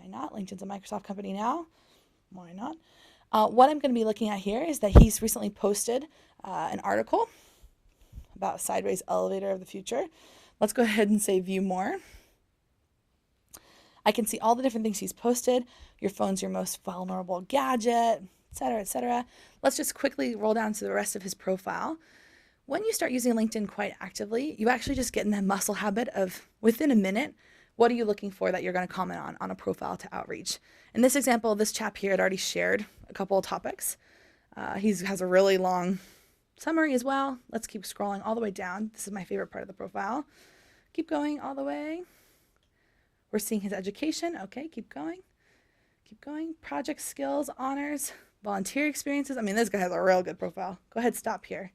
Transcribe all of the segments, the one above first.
Why not? LinkedIn's a Microsoft company now. Why not? What I'm going to be looking at here is that he's recently posted an article about Sideways Elevator of the Future. Let's go ahead and say view more. I can see all the different things he's posted. Your phone's your most vulnerable gadget, etc., etc. Let's just quickly roll down to the rest of his profile. When you start using LinkedIn quite actively, you actually just get in that muscle habit of within a minute, what are you looking for that you're going to comment on a profile to outreach? In this example, this chap here had already shared a couple of topics. He has a really long summary as well. Let's keep scrolling all the way down. This is my favorite part of the profile. Keep going all the way. We're seeing his education. Okay, keep going. Keep going. Project skills, honors, volunteer experiences. I mean, this guy has a real good profile. Go ahead, stop here.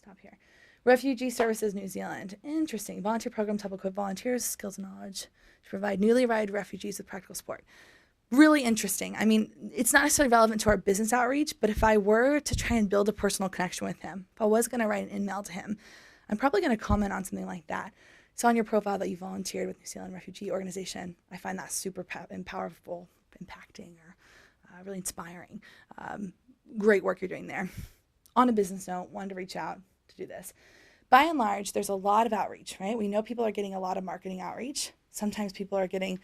Stop here. Refugee Services New Zealand. Interesting. Volunteer program to help equip volunteers, skills and knowledge to provide newly arrived refugees with practical support. Really interesting. I mean, it's not necessarily relevant to our business outreach, but if I were to try and build a personal connection with him, if I was going to write an email to him, I'm probably going to comment on something like that. It's on your profile that you volunteered with New Zealand Refugee Organization. I find that super powerful, impacting, or really inspiring. Great work you're doing there. On a business note, wanted to reach out to do this. By and large, there's a lot of outreach, right? We know people are getting a lot of marketing outreach. Sometimes people are getting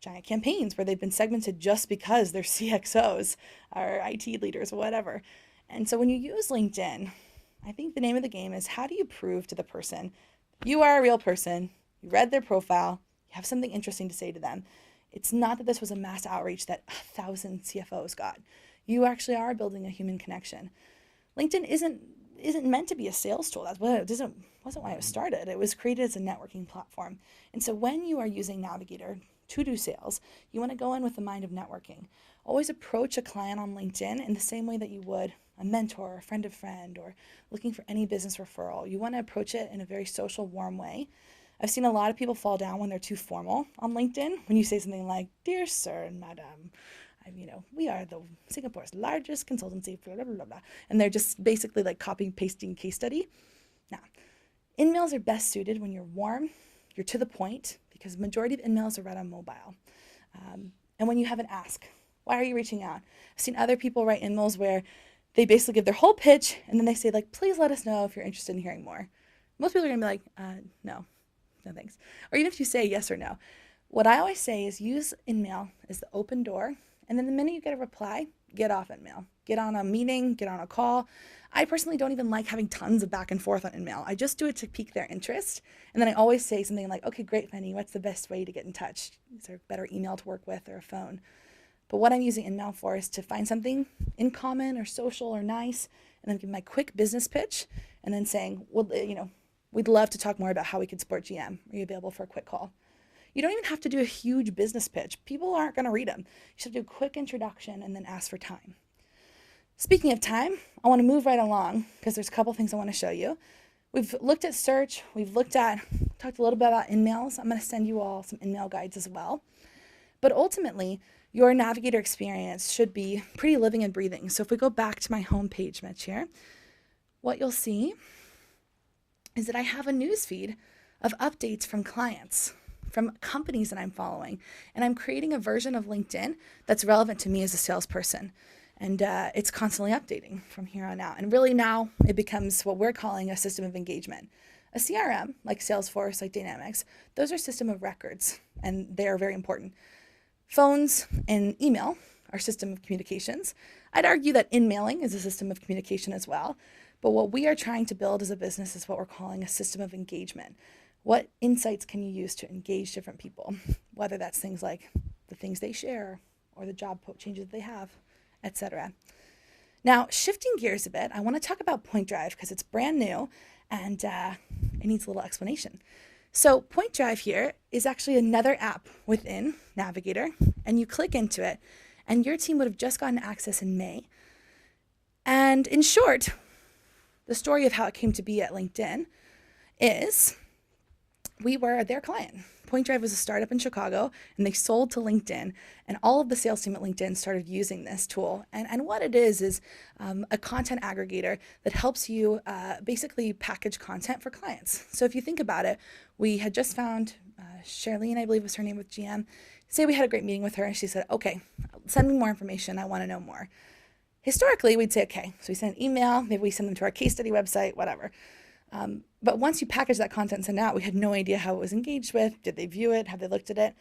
giant campaigns where they've been segmented just because they're CXOs or IT leaders or whatever. And so when you use LinkedIn, I think the name of the game is how do you prove to the person you are a real person, you read their profile, you have something interesting to say to them. It's not that this was a mass outreach that 1,000 CFOs got. You actually are building a human connection. LinkedIn isn't meant to be a sales tool. Wasn't why it was started. It was created as a networking platform. And so when you are using Navigator to do sales, you want to go in with the mind of networking. Always approach a client on LinkedIn in the same way that you would a mentor, a friend of friend, or looking for any business referral. You want to approach it in a very social, warm way. I've seen a lot of people fall down when they're too formal on LinkedIn. When you say something like, "Dear sir and madam, we are the Singapore's largest consultancy, blah, blah, blah, blah." And they're just basically like copying, pasting case study. Now, in-mails are best suited when you're warm, you're to the point, because the majority of in-mails are read on mobile. And when you have an ask, why are you reaching out? I've seen other people write in-mails where they basically give their whole pitch and then they say like, please let us know if you're interested in hearing more. Most people are gonna be like, no thanks. Or even if you say yes or no. What I always say is use in-mail as the open door, and then the minute you get a reply, get off in-mail. Get on a meeting, get on a call. I personally don't even like having tons of back and forth on in-mail. I just do it to pique their interest. And then I always say something like, okay, great, Fanny, what's the best way to get in touch? Is there a better email to work with or a phone? But what I'm using in-mail for is to find something in common or social or nice, and then give my quick business pitch, and then saying, well, we'd love to talk more about how we could support GM. Are you available for a quick call? You don't even have to do a huge business pitch. People aren't going to read them. You should do a quick introduction and then ask for time. Speaking of time, I want to move right along because there's a couple things I want to show you. We've looked at search. We've talked a little bit about in-mails. I'm going to send you all some in-mail guides as well. But ultimately, your Navigator experience should be pretty living and breathing. So if we go back to my home page, Mitch, here, what you'll see is that I have a news feed of updates from clients, from companies that I'm following. And I'm creating a version of LinkedIn that's relevant to me as a salesperson. And it's constantly updating from here on out. And really now it becomes what we're calling a system of engagement. A CRM, like Salesforce, like Dynamics, those are system of records, and they are very important. Phones and email are system of communications. I'd argue that in-mailing is a system of communication as well. But what we are trying to build as a business is what we're calling a system of engagement. What insights can you use to engage different people? Whether that's things like the things they share or the job changes they have, etc. Now, shifting gears a bit, I want to talk about Point Drive because it's brand new and it needs a little explanation. So Point Drive here is actually another app within Navigator, and you click into it, and your team would have just gotten access in May. And in short, the story of how it came to be at LinkedIn is we were their client. Point Drive was a startup in Chicago, and they sold to LinkedIn, and all of the sales team at LinkedIn started using this tool. And what it is a content aggregator that helps you basically package content for clients. So if you think about it, we had just found Charlene, I believe was her name with GM. Say we had a great meeting with her and she said, okay, send me more information. I want to know more. Historically, we'd say, okay, so we send an email, maybe we send them to our case study website, whatever. But once you package that content and send it out, we had no idea how it was engaged with. Did they view it? Have they looked at it?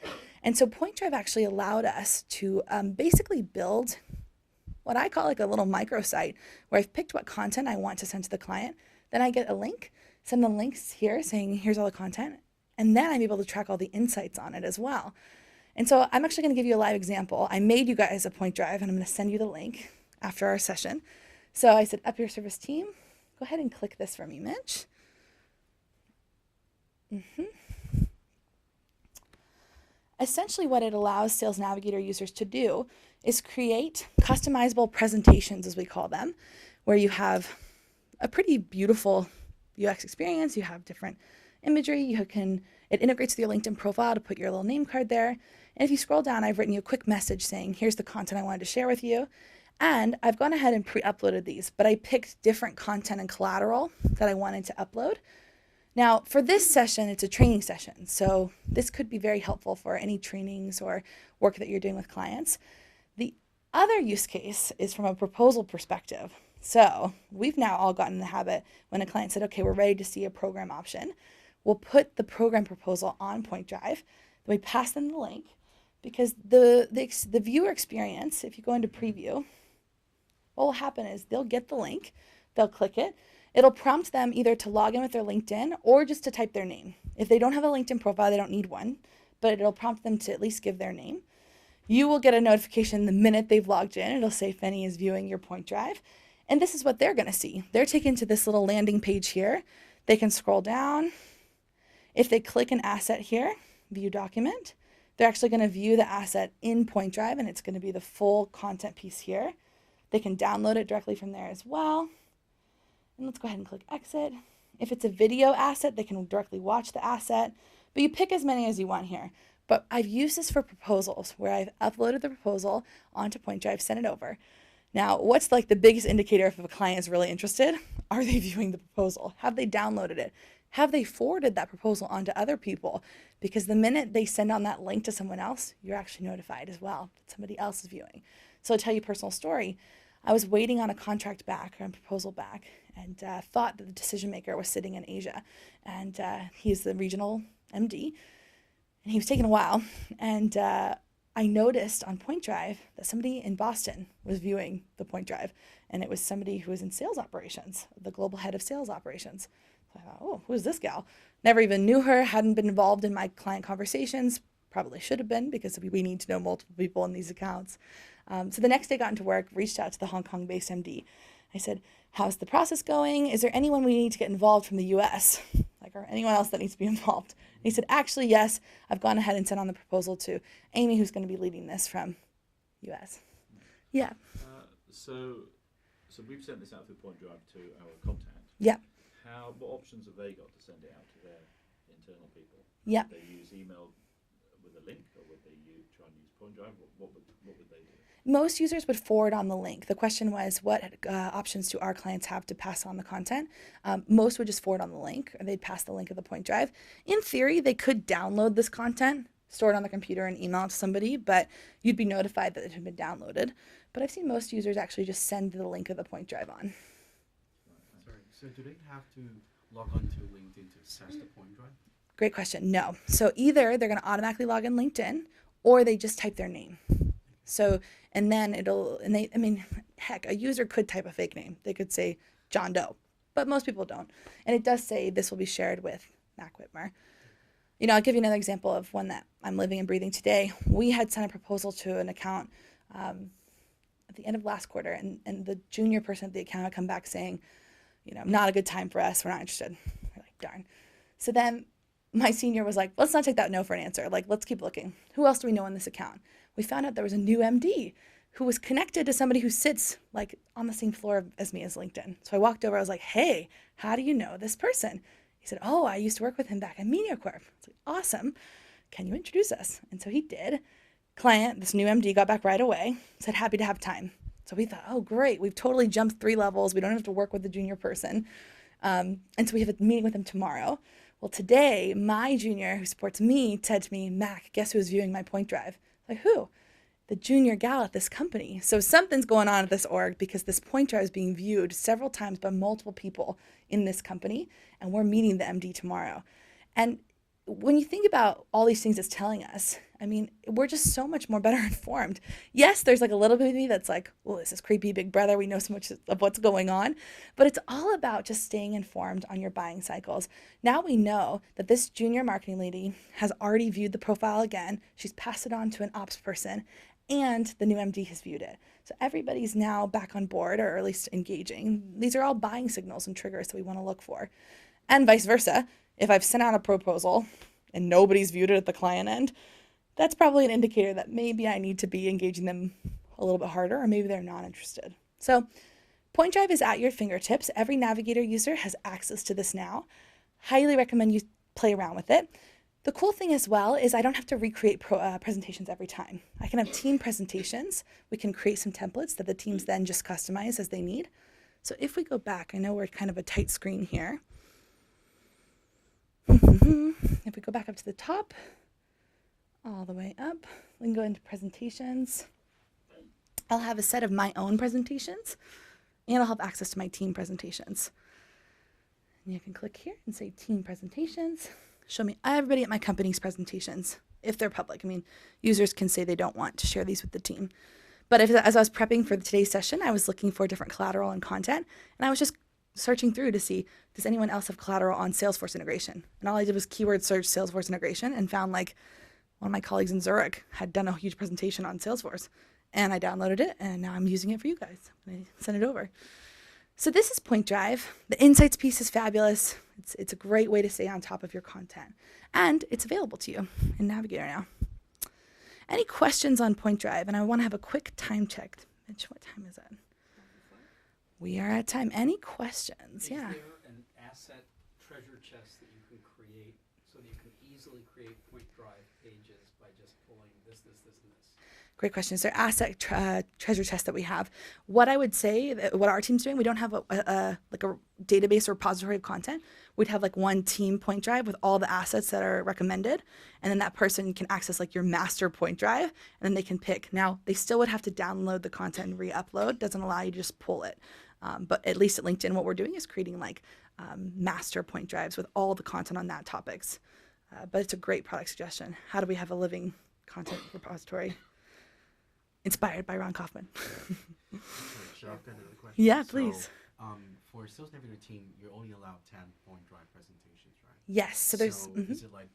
And so PointDrive actually allowed us to basically build what I call like a little microsite where I've picked what content I want to send to the client. Then I get a link, send the links here saying, here's all the content. And then I'm able to track all the insights on it as well. And so I'm actually going to give you a live example. I made you guys a PointDrive and I'm going to send you the link after our session. So I said, up your service team, go ahead and click this for me, Mitch. Essentially what it allows Sales Navigator users to do is create customizable presentations, as we call them, where you have a pretty beautiful UX experience, you have different imagery, it integrates with your LinkedIn profile to put your little name card there. And if you scroll down, I've written you a quick message saying, here's the content I wanted to share with you. And I've gone ahead and pre-uploaded these, but I picked different content and collateral that I wanted to upload. Now, for this session, it's a training session, so this could be very helpful for any trainings or work that you're doing with clients. The other use case is from a proposal perspective. So we've now all gotten in the habit when a client said, okay, we're ready to see a program option, we'll put the program proposal on PointDrive, then we pass them the link, because the viewer experience, if you go into preview, what will happen is they'll get the link, they'll click it, it'll prompt them either to log in with their LinkedIn or just to type their name. If they don't have a LinkedIn profile, they don't need one, but it'll prompt them to at least give their name. You will get a notification the minute they've logged in. It'll say Fenny is viewing your PointDrive. And this is what they're going to see. They're taken to this little landing page here. They can scroll down. If they click an asset here, view document, they're actually going to view the asset in PointDrive, and it's going to be the full content piece here. They can download it directly from there as well. And let's go ahead and click exit. If it's a video asset, they can directly watch the asset, but you pick as many as you want here. But I've used this for proposals where I've uploaded the proposal onto PointDrive, sent it over. Now, what's like the biggest indicator if a client is really interested? Are they viewing the proposal? Have they downloaded it? Have they forwarded that proposal onto other people? Because the minute they send on that link to someone else, you're actually notified as well that somebody else is viewing. So I'll tell you a personal story. I was waiting on a contract back or a proposal back and thought that the decision maker was sitting in Asia. And he's the regional MD. And he was taking a while. And I noticed on PointDrive that somebody in Boston was viewing the PointDrive. And it was somebody who was in sales operations, the global head of sales operations. So I thought, oh, who is this gal? Never even knew her, hadn't been involved in my client conversations. Probably should have been, because we need to know multiple people in these accounts. So the next day got into work, reached out to the Hong Kong-based MD. I said, how's the process going? Is there anyone we need to get involved from the US? Or anyone else that needs to be involved? And he said, actually, yes, I've gone ahead and sent on the proposal to Amy, who's going to be leading this from US. Yeah. So we've sent this out through PointDrive to our contact. Yeah. What options have they got to send it out to their internal people? Yeah. Would they use email with a link, or would they try and use PointDrive? What would they do? Most users would forward on the link. The question was, what options do our clients have to pass on the content? Most would just forward on the link, or they'd pass the link of the PointDrive. In theory, they could download this content, store it on the computer, and email it to somebody, but you'd be notified that it had been downloaded. But I've seen most users actually just send the link of the PointDrive on. Sorry, so do they have to log on to LinkedIn to access the PointDrive? Great question. No. So either they're going to automatically log in LinkedIn, or they just type their name. So, and then heck, a user could type a fake name. They could say John Doe, but most people don't. And it does say this will be shared with Mac Whitmer. I'll give you another example of one that I'm living and breathing today. We had sent a proposal to an account at the end of last quarter, and the junior person at the account had come back saying, not a good time for us. We're not interested. We're like, darn. So then my senior was like, let's not take that no for an answer. Let's keep looking. Who else do we know in this account? We found out there was a new MD who was connected to somebody who sits on the same floor as me as LinkedIn. So I walked over. I was like, hey, how do you know this person? He said, oh, I used to work with him back at MediaCorp. I was like, awesome. Can you introduce us? And so he did. Client, this new MD, got back right away, said, happy to have time. So we thought, oh, great. We've totally jumped 3 levels. We don't have to work with the junior person. And so we have a meeting with him tomorrow Well, today, my junior who supports me said to me, Mac, guess who's viewing my point drive? Like, who? The junior gal at this company. So something's going on at this org because this point drive is being viewed several times by multiple people in this company, and we're meeting the MD tomorrow. And when you think about all these things it's telling us, I mean, we're just so much more better informed. Yes, there's like a little bit of me that's like, well, this is creepy big brother. We know so much of what's going on, but it's all about just staying informed on your buying cycles. Now we know that this junior marketing lady has already viewed the profile again. She's passed it on to an ops person, and the new MD has viewed it. So everybody's now back on board, or at least engaging. These are all buying signals and triggers that we want to look for. And vice versa. If I've sent out a proposal and nobody's viewed it at the client end, that's probably an indicator that maybe I need to be engaging them a little bit harder, or maybe they're not interested. So Point Drive is at your fingertips. Every Navigator user has access to this now. Highly recommend you play around with it. The cool thing as well is I don't have to recreate presentations every time. I can have team presentations. We can create some templates that the teams then just customize as they need. So if we go back, I know we're kind of a tight screen here. If we go back up to the top, all the way up, we can go into presentations. I'll have a set of my own presentations, and I'll have access to my team presentations. And you can click here and say team presentations. Show me everybody at my company's presentations, if they're public. I mean, users can say they don't want to share these with the team. But as I was prepping for today's session, I was looking for different collateral and content, and I was just searching through to see, does anyone else have collateral on Salesforce integration? And all I did was keyword search Salesforce integration and found like one of my colleagues in Zurich had done a huge presentation on Salesforce, and I downloaded it, and now I'm using it for you guys. I sent it over. So this is Point Drive. The insights piece is fabulous. It's a great way to stay on top of your content, and it's available to you in Navigator now. Any questions on Point Drive? And I want to have a quick time check. Mitch, what time is it? We are at time. Any questions? Is Yeah. there an asset treasure chest that you can create so that you can easily create Point Drive pages by just pulling this, and this? Great question. So asset treasure chest that we have. What I would say, what our team's doing, we don't have a database or repository of content. We'd have like one team Point Drive with all the assets that are recommended, and then that person can access like your master Point Drive, and then they can pick. Now they still would have to download the content and re-upload. Doesn't allow you to just pull it. But at least at LinkedIn, what we're doing is creating like master Point Drives with all the content on that topics. But it's a great product suggestion. How do we have a living content repository? Inspired by Ron Kaufman. Should I ask another question? Yeah, please. So, for Sales Navigator team, you're only allowed 10 Point Drive presentations, right? Yes. So there's. Is it like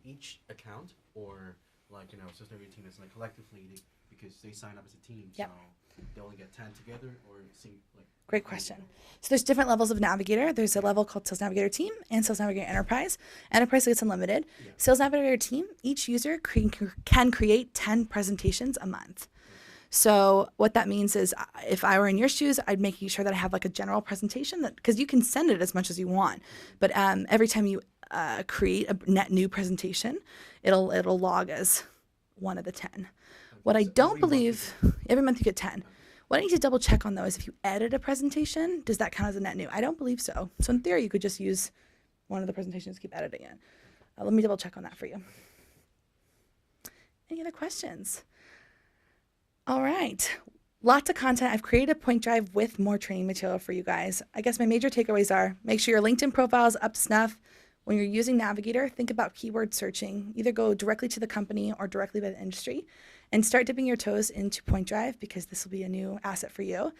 each account, or like Sales Navigator team is like collectively because they sign up as a team, Yep. so they only get 10 together, or like? Great question. So there's different levels of Navigator. There's a level called Sales Navigator Team and Sales Navigator Enterprise. Enterprise gets unlimited. Yeah. Sales Navigator Team, each user can create 10 presentations a month. So what that means is if I were in your shoes, I'd make sure that I have like a general presentation, that because you can send it as much as you want, but every time you create a net new presentation, it'll log as one of the 10. What I So don't every month you believe, every month you get 10. What I need to double check on though is if you edit a presentation, does that count as a net new? I don't believe so. So in theory, you could just use one of the presentations, keep editing it. Let me double check on that for you. Any other questions? All right. Lots of content. I've created a Point Drive with more training material for you guys. I guess my major takeaways are make sure your LinkedIn profile is up to snuff. When you're using Navigator, think about keyword searching. Either go directly to the company or directly by the industry and start dipping your toes into Point Drive because this will be a new asset for you.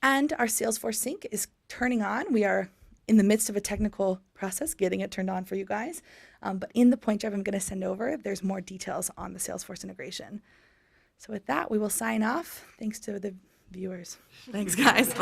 And our Salesforce sync is turning on. We are in the midst of a technical process, getting it turned on for you guys. But in the Point Drive I'm going to send over, there's more details on the Salesforce integration. So with that, we will sign off. Thanks to the viewers. Thanks, guys.